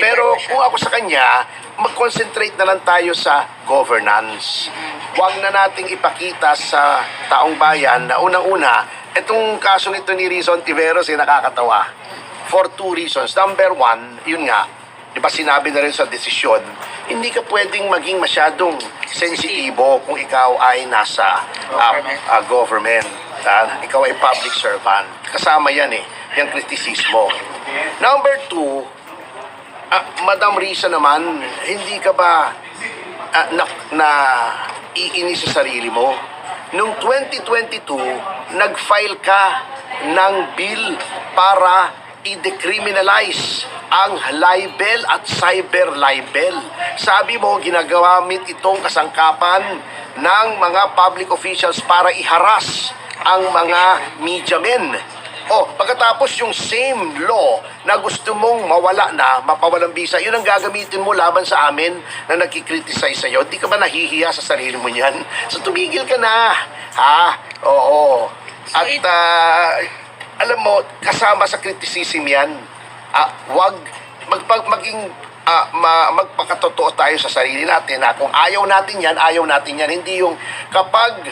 pero siya. kung ako sa kanya, mag-concentrate na lang tayo sa governance. Huwag na nating ipakita sa taong bayan na unang-una, itong kaso nito ni Rizon Tiveros ay nakakatawa. For two reasons. Number one, yun nga, di ba sinabi na rin sa desisyon, hindi ka pwedeng maging masyadong sensitibo kung ikaw ay nasa government. Ikaw ay public servant. Kasama yan yung kritisismo. Number two, Madam Risa naman, hindi ka ba iinis sa sarili mo? Noong 2022, nag-file ka ng bill para i-decriminalize ang libel at cyber libel. Sabi mo, ginagamit itong kasangkapan ng mga public officials para iharas ang mga media men. Pagkatapos yung same law na gusto mong mawala na, mapawalang bisa, yun ang gagamitin mo laban sa amin na nagkikriticize sa'yo. Di ka ba nahihiya sa sarili mo niyan? So tumigil ka na. Oo. At alam mo, kasama sa criticism yan, magpakatotoo tayo sa sarili natin na kung ayaw natin yan, ayaw natin yan. Hindi yung kapag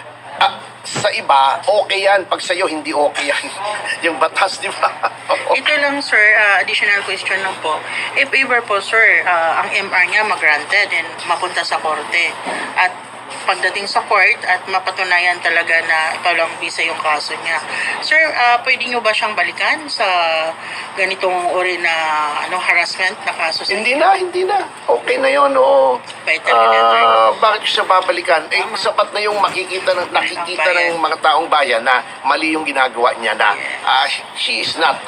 sa iba, okay yan. Pag sa'yo, hindi okay yan. Yung batas, di ba? Ito lang, sir, additional question lang po. If ever po, sir, ang MR niya mag-granted and mapunta sa korte at pagdating sa court at mapatunayan talaga na ipawlang bisa yung kaso niya. Sir, pwede nyo ba siyang balikan sa ganitong uri na harassment na kaso? Hindi na. Okay na yun, bakit siya babalikan? Sapat na yung nakikita ng mga taong bayan na mali yung ginagawa niya na she is not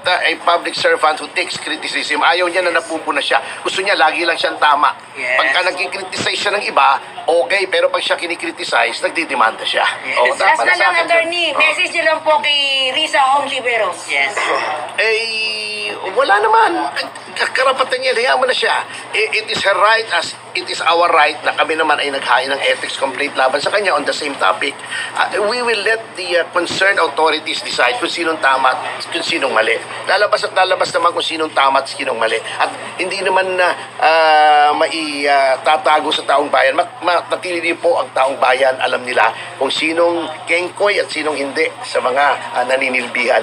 a public servant who takes criticism. Ayaw niya na napupuna siya. Gusto niya lagi lang siyang tama. Yes. Pagka nagkikriticize siya ng iba, okay, pero pag siya kinikriticize, nagdidemanda siya. Yes. Last na lang, attorney. Message niyo lang po kay Risa Ontiveros. Yes. Wala naman. Karapatan niya, hayaan mo na siya. It is her right as it is our right na kami naman ay naghain ng ethics complaint laban sa kanya on the same topic. We will let the concerned authorities decide kung sinong tama at kung sinong mali. Lalabas naman kung sinong tama at sinong mali. At hindi naman na maitatago sa taong bayan. Matili po ang taong bayan. Alam nila kung sinong kengkoy at sinong hindi sa mga naninilbihan.